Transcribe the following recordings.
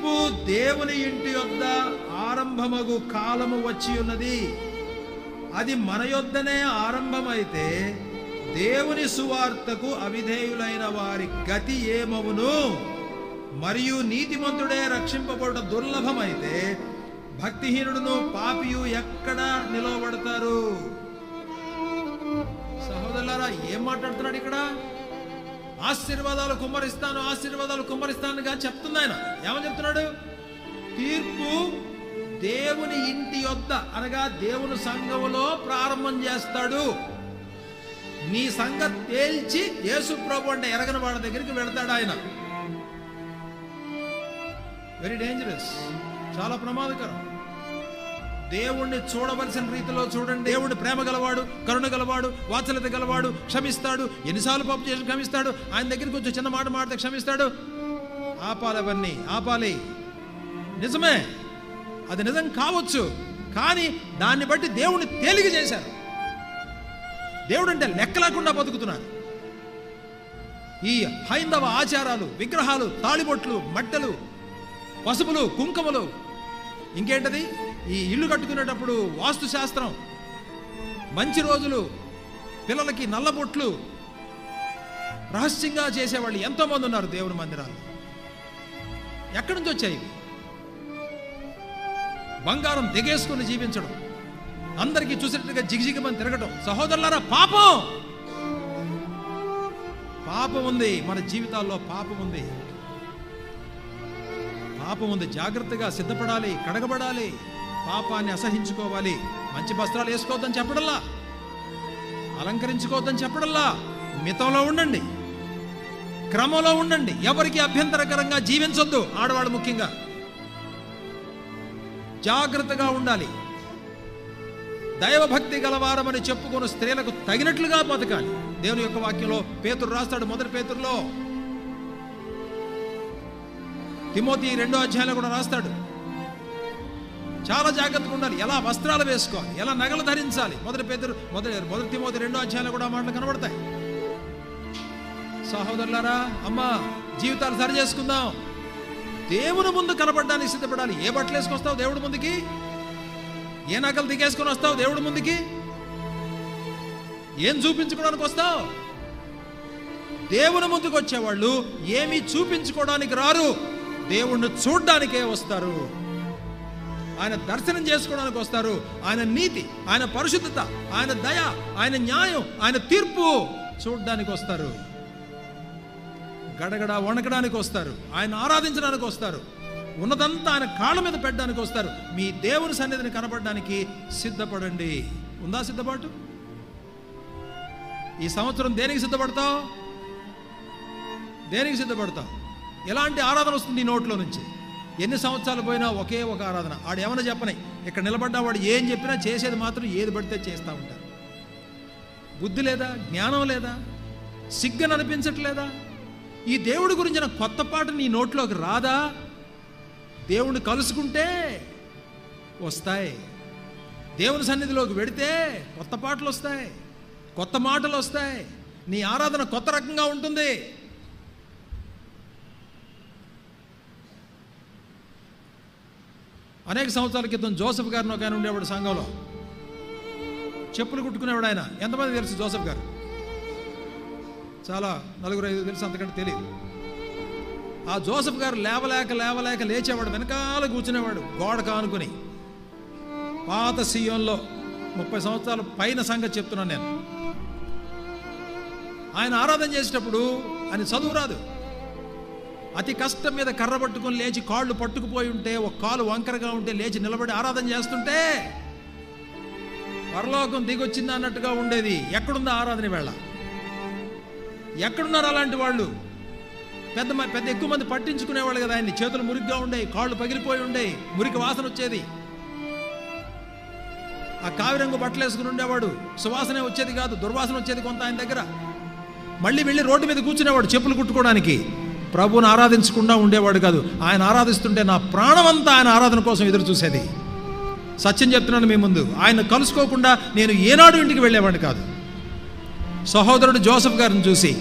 తీర్పు దేవుని ఇంటి యొద్ద ఆరంభమగు కాలము వచ్చి ఉన్నది. అది మన యొద్దనే ఆరంభమైతే దేవుని సువార్తకు అవిధేయులైన వారి గతి ఏమవును? మరియు నీతిమంతుడే రక్షింపబడ దుర్లభమైతే భక్తిహీనుడును పాపియు ఎక్కడ నిలవబడతారు? సహోదరులారా, ఏం మాట్లాడుతున్నాడు ఇక్కడ? ఆశీర్వాదాలు కుమ్మరిస్తానుగా చెప్తుంది ఆయన. ఏమని చెప్తున్నాడు? తీర్పు దేవుని ఇంటి యొద్ద అనగా దేవుని సంఘములో ప్రారంభం చేస్తాడు. నీ సంగతి తేల్చి యేసు ప్రభు అంటే ఎరగని వాళ్ళ దగ్గరికి వెళ్తాడు ఆయన. వెరీ డేంజరస్, చాలా ప్రమాదకరం. దేవుణ్ణి చూడవలసిన రీతిలో చూడండి. దేవుడు ప్రేమ గలవాడు, కరుణ గలవాడు, వాత్సల్యత గలవాడు, క్షమిస్తాడు. ఎన్నిసార్లు పాపం చేసి క్షమిస్తాడు. ఆయన దగ్గరికి కొంచెం చిన్న మాట మాడితే క్షమిస్తాడు. అవన్నీ ఆపాలి. నిజమే, అది నిజం కావచ్చు. కానీ దాన్ని బట్టి దేవుణ్ణి తేలిక చేశారు. దేవుడు అంటే లెక్క లేకుండా బతుకుతున్నారు. ఈ హైందవ ఆచారాలు, విగ్రహాలు, తాళిబొట్లు, మట్టెలు, పసుపులు, కుంకుమలు, ఇంకేంటది ఈ ఇల్లు కట్టుకునేటప్పుడు వాస్తు శాస్త్రం, మంచి రోజులు, పిల్లలకి నల్లబొట్లు రహస్యంగా చేసేవాళ్ళు ఎంతో మంది ఉన్నారు దేవుని మందిరాలు. ఎక్కడి నుంచి వచ్చాయి? బంగారం దిగేసుకుని జీవించడం, అందరికీ చూసినట్టుగా జిగిజిగమని తిరగటం. సహోదరులారా, పాపం ఉంది. మన జీవితాల్లో పాపం ఉంది. జాగ్రత్తగా సిద్ధపడాలి, కడగబడాలి, పాపాన్ని అసహించుకోవాలి. మంచి వస్త్రాలు వేసుకోవద్దని చెప్పడల్లా, అలంకరించుకోవద్దని చెప్పడల్లా, మితంలో ఉండండి, క్రమంలో ఉండండి. ఎవరికి అభ్యంతరకరంగా జీవించొద్దు. ఆడవాళ్ళు ముఖ్యంగా జాగ్రత్తగా ఉండాలి. దైవభక్తి గలవారమని చెప్పుకున్న స్త్రీలకు తగినట్లుగా బతకాలి. దేవుని యొక్క వాక్యంలో పేతురు రాస్తాడు, మొదటి పేతురులో, తిమోతి 2వ అధ్యాయంలో కూడా రాస్తాడు. చాలా జాగ్రత్తగా ఉండాలి. ఎలా వస్త్రాలు వేసుకోవాలి, ఎలా నగలు ధరించాలి. మొదటి తిమోతి 2వ అధ్యాయంలో కూడా మాటలు కనబడతాయి. సహోదరులారా, అమ్మా, జీవితాలు సరి చేసుకుందాం. దేవుని ముందు కనబడడానికి సిద్ధపడాలి. ఏ బట్టలు వేసుకొస్తావు దేవుడి ముందుకి? ఏ నగలు దిగేసుకొని వస్తావు దేవుడి ముందుకి? ఏం చూపించుకోవడానికి వస్తావు? దేవుని ముందుకు వచ్చేవాళ్ళు ఏమీ చూపించుకోవడానికి రారు, దేవుణ్ణి చూడ్డానికే వస్తారు. ఆయన దర్శనం చేసుకోవడానికి వస్తారు. ఆయన నీతి, ఆయన పరిశుద్ధత, ఆయన దయ, ఆయన న్యాయం, ఆయన తీర్పు చూడ్డానికి వస్తారు. గడగడ వణకడానికి వస్తారు. ఆయన ఆరాధించడానికి వస్తారు. ఉన్నదంతా ఆయన కాళ్ళ మీద పెట్టడానికి వస్తారు. మీ దేవుని సన్నిధిని కనపడడానికి సిద్ధపడండి. ఉందా సిద్ధపాటు? ఈ సంవత్సరం దేనికి సిద్ధపడతావు? ఎలాంటి ఆరాధన వస్తుంది ఈ నోట్లో నుంచి? ఎన్ని సంవత్సరాలు పోయినా ఒకే ఒక ఆరాధన. ఆడేమన్నా చెప్పని, ఇక్కడ నిలబడ్డా వాడు ఏం చెప్పినా చేసేది మాత్రం ఏది పడితే చేస్తూ ఉంటారు. బుద్ధి లేదా? జ్ఞానం లేదా? సిగ్గని అనిపించట్లేదా? ఈ దేవుడి గురించిన కొత్త పాట నీ నోట్లోకి రాదా? దేవుణ్ణి కలుసుకుంటే వస్తాయి. దేవుని సన్నిధిలోకి వెడితే కొత్త పాటలు వస్తాయి, కొత్త మాటలు వస్తాయి. నీ ఆరాధన కొత్త రకంగా ఉంటుంది. అనేక సంవత్సరాల క్రితం జోసెఫ్ గారిని ఒక ఆయన ఉండేవాడు సంఘంలో. చెప్పులు కుట్టుకునేవాడు ఆయన. ఎంతమంది తెలుసు జోసెఫ్ గారు? చాలా 4-5 తెలుసు, అంతకంటే తెలియదు. ఆ జోసెఫ్ గారు లేవలేక లేచేవాడు. వెనకాల కూర్చునేవాడు గోడ కానుకుని. పాత సియోన్లో 30 సంవత్సరాల పైన సంగతి చెప్తున్నాను నేను. ఆయన ఆరాధన చేసేటప్పుడు ఆయన చదువు రాదు. అతి కష్టం మీద కర్ర పట్టుకొని లేచి కాళ్ళు పట్టుకుపోయి ఉంటే, ఒక కాలు వంకరగా ఉంటే లేచి నిలబడి ఆరాధన చేస్తుంటే పరలోకం దిగొచ్చింది అన్నట్టుగా ఉండేది. ఎక్కడుందా ఆరాధన వేళ? ఎక్కడున్నారు అలాంటి వాళ్ళు? పెద్ద ఎక్కువ మంది పట్టించుకునేవాళ్ళు కదా ఆయన్ని. చేతులు మురిగ్గా ఉండేవి, కాళ్ళు పగిలిపోయి ఉండేవి, మురికి వాసన వచ్చేది. ఆ కావిరంగు బట్టలు వేసుకుని ఉండేవాడు. సువాసనే వచ్చేది కాదు, దుర్వాసన వచ్చేది కొంత ఆయన దగ్గర. మళ్ళీ వెళ్ళి రోడ్డు మీద కూర్చునేవాడు చెప్పులు కుట్టుకోవడానికి. ప్రభువుని ఆరాధించకుండా ఉండేవాడు కాదు. ఆయన ఆరాధిస్తుంటే నా ప్రాణం అంతా ఆయన ఆరాధన కోసం ఎదురు చూసేది. సత్యం చెప్తున్నాను మీ ముందు, ఆయన కలుసుకోకుండా నేను ఏనాడు ఇంటికి వెళ్ళేవాడిని కాదు. సహోదరుడు జోసెఫ్ గారిని చూసి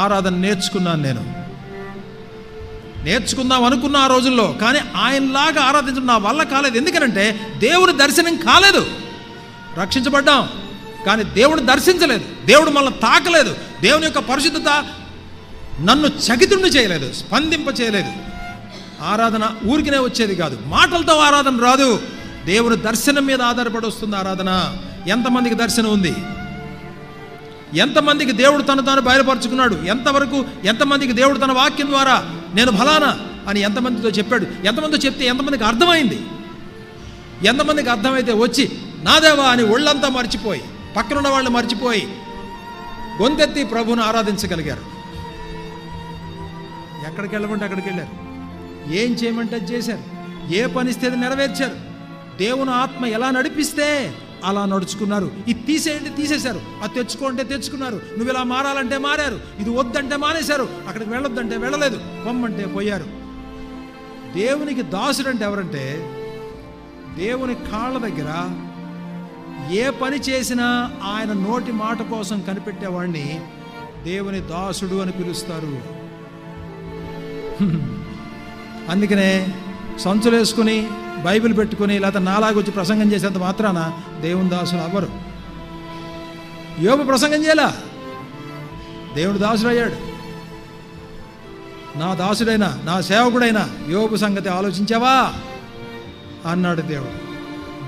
ఆరాధన నేర్చుకున్నాను. నేర్చుకుందాం అనుకున్న ఆ రోజుల్లో, కానీ ఆయనలాగా ఆరాధించడం నా వల్ల కాలేదు. ఎందుకనంటే దేవుని దర్శనం కాలేదు. రక్షించబడ్డాం కానీ దేవుడు దర్శించలేదు, దేవుడు మనల్ని తాకలేదు, దేవుని యొక్క పరిశుద్ధత నన్ను చకితుడిని చేయలేదు, స్పందింప చేయలేదు. ఆరాధన ఊరికినే వచ్చేది కాదు, మాటలతో ఆరాధన రాదు, దేవుని దర్శనం మీద ఆధారపడి వస్తుంది ఆరాధన. ఎంతమందికి దర్శనం ఉంది? ఎంతమందికి దేవుడు తను తాను బయలుపరుచుకున్నాడు? ఎంతమందికి దేవుడు తన వాక్యం ద్వారా నేను ఫలానా అని ఎంతమందితో చెప్పాడు? ఎంతమందితో చెప్తే ఎంతమందికి అర్థమైంది? ఎంతమందికి అర్థమైతే వచ్చి నాదేవా అని ఒళ్ళంతా మర్చిపోయి, పక్కనున్న వాళ్ళు మర్చిపోయి గొంతెత్తి ప్రభువును ఆరాధించగలిగారు? ఎక్కడికి వెళ్ళమంటే అక్కడికి వెళ్ళారు, ఏం చేయమంటే అది చేశారు, ఏ పనిస్తే నెరవేర్చారు. దేవుని ఆత్మ ఎలా నడిపిస్తే అలా నడుచుకున్నారు. ఇది తీసేయండి తీసేశారు, అది తెచ్చుకోంటే తెచ్చుకున్నారు, నువ్వు ఇలా మారాలంటే మారారు, ఇది వద్దంటే మానేశారు, అక్కడికి వెళ్ళొద్దంటే వెళ్ళలేదు, పొమ్మంటే పోయారు. దేవునికి దాసుడు అంటే ఎవరంటే దేవుని కాళ్ళ దగ్గర ఏ పని చేసినా ఆయన నోటి మాట కోసం కనిపెట్టేవాడిని దేవుని దాసుడు అని పిలుస్తారు. అందుకనే సంచులు వేసుకుని బైబిల్ పెట్టుకుని లేకపోతే నాలాగొచ్చి ప్రసంగం చేసేంత మాత్రాన దేవుని దాసులు అవ్వరు. యోబు ప్రసంగం చేయలా, దేవుడు దాసుడు అయ్యాడు. నా దాసుడైనా నా సేవకుడైనా యోబు సంగతి ఆలోచించావా అన్నాడు దేవుడు.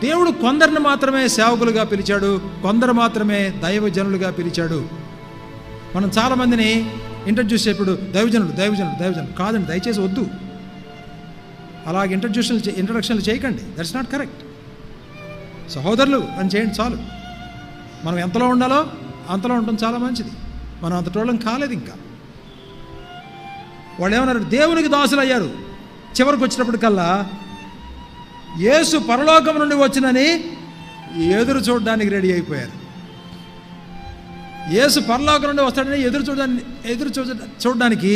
దేవుడు కొందరిని మాత్రమే సేవకులుగా పిలిచాడు, కొందరు మాత్రమే దైవజనులుగా పిలిచాడు. మనం చాలామందిని ఇంట్రడ్యూస్ చేసేప్పుడు దైవజనులు దైవజనులు దైవజనులు కాదండి, దయచేసి వద్దు, అలాగే ఇంట్రడక్షన్లు చేయకండి. That's not correct. సహోదరులు అని చేయండి చాలు. మనం ఎంతలో ఉండాలో అంతలో ఉండటం చాలా మంచిది. మనం అంతటోళ్ళం కాలేదు. ఇంకా వాళ్ళు ఏమన్నారు? దేవునికి దాసులు అయ్యారు. చివరికి వచ్చినప్పటికల్లా యేసు పరలోకం నుండి వచ్చినని ఎదురు చూడడానికి రెడీ అయిపోయారు. యేసు పరలోకం నుండి వస్తాడని ఎదురు చూడడానికి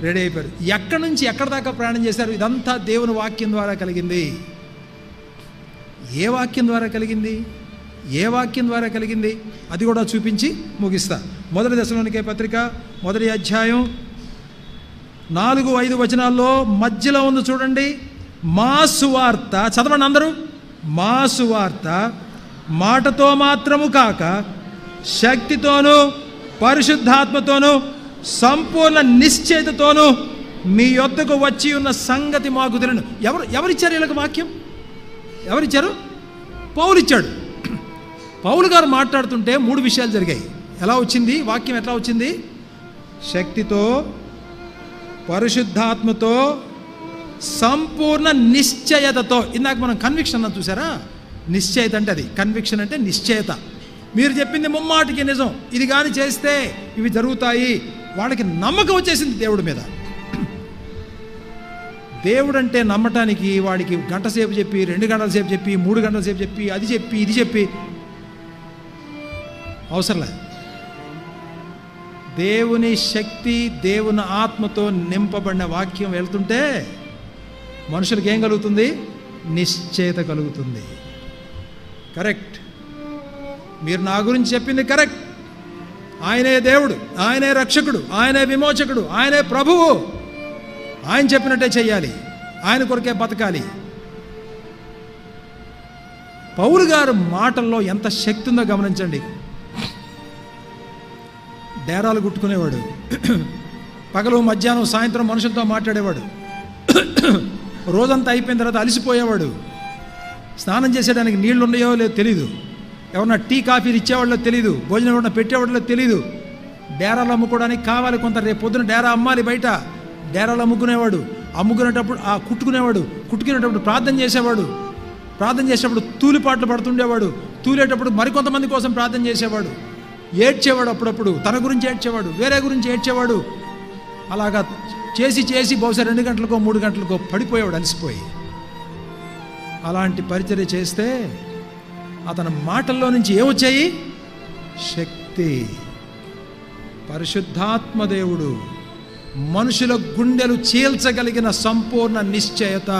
రెడీ అయిపోయారు. ఎక్కడి నుంచి ఎక్కడి దాకా ప్రయాణం చేశారు? ఇదంతా దేవుని వాక్యం ద్వారా కలిగింది. ఏ వాక్యం ద్వారా కలిగింది? ఏ వాక్యం ద్వారా కలిగింది? అది కూడా చూపించి ముగిస్తా. 1 దశలోనికే పత్రిక 1వ అధ్యాయం 4-5 వచనాల్లో మధ్యలో ఉంది చూడండి. మా సువార్త, చదవండి అందరూ. మా సువార్త మాటతో మాత్రము కాక శక్తితోనూ పరిశుద్ధాత్మతోనూ సంపూర్ణ నిశ్చయతతోనూ మీ యొద్దకు వచ్చి ఉన్న సంగతి మాకు తెలియను. ఎవరిచ్చారు వీళ్ళకి వాక్యం? ఎవరిచ్చారు? పౌలు ఇచ్చాడు. పౌలు గారు మాట్లాడుతుంటే 3 విషయాలు జరిగాయి. ఎలా వచ్చింది వాక్యం? ఎట్లా వచ్చింది? శక్తితో, పరిశుద్ధాత్మతో, సంపూర్ణ నిశ్చయతతో. ఇందాక మనం కన్విక్షన్ అన్న చూసారా? నిశ్చయత అంటే అది, కన్విక్షన్ అంటే నిశ్చయత. మీరు చెప్పింది ముమ్మాటికి నిజం, ఇది కానీ చేస్తే ఇవి జరుగుతాయి. వాళ్ళకి నమ్మకం వచ్చేసింది దేవుడి మీద. దేవుడు అంటే నమ్మటానికి వాడికి గంట సేపు చెప్పి, 2 గంటల సేపు చెప్పి, 3 గంటల సేపు చెప్పి, అది చెప్పి ఇది చెప్పి అవసరంలే. దేవుని శక్తి, దేవుని ఆత్మతో నింపబడిన వాక్యం వెళ్తుంటే మనుషులకు ఏం కలుగుతుంది? నిశ్చయత కలుగుతుంది. కరెక్ట్, మీరు నా గురించి చెప్పింది కరెక్ట్. ఆయనే దేవుడు, ఆయనే రక్షకుడు, ఆయనే విమోచకుడు, ఆయనే ప్రభువు. ఆయన చెప్పినట్టే చెయ్యాలి, ఆయన కొరకే బతకాలి. పౌలు గారు మాటల్లో ఎంత శక్తి ఉందో గమనించండి. డేరాలు గుట్టుకునేవాడు, పగలు మధ్యాహ్నం సాయంత్రం మనుషులతో మాట్లాడేవాడు, రోజంతా అయిపోయిన తర్వాత అలసిపోయేవాడు. స్నానం చేసేయడానికి నీళ్లు ఉన్నాయో లేదో తెలీదు, ఎవరన్నా టీ కాఫీలు ఇచ్చేవాళ్ళో తెలీదు, భోజనం ఎవరన్నా పెట్టేవాళ్ళో తెలీదు. డేరాలు అమ్ముకోవడానికి కావాలి కొంత, రేపు పొద్దున డేరా అమ్మాలి బయట. డేరాలు అమ్ముకునేవాడు, అమ్ముకునేటప్పుడు కుట్టుకునేటప్పుడు ప్రార్థన చేసేవాడు, ప్రార్థన చేసేటప్పుడు తూలిపాట్లు పడుతుండేవాడు, తూలేటప్పుడు మరికొంతమంది కోసం ప్రార్థన చేసేవాడు, ఏడ్చేవాడు, అప్పుడప్పుడు తన గురించి ఏడ్చేవాడు, వేరే గురించి ఏడ్చేవాడు. అలాగా చేసి చేసి బహుశా 2 గంటలకో 3 గంటలకో పడిపోయేవాడు అలసిపోయి. అలాంటి పరిచర్య చేస్తే అతని మాటల్లో నుంచి ఏమొచ్చాయి? శక్తి. పరిశుద్ధాత్మ దేవుడు మనుషుల గుండెలు చీల్చగలిగిన సంపూర్ణ నిశ్చయత.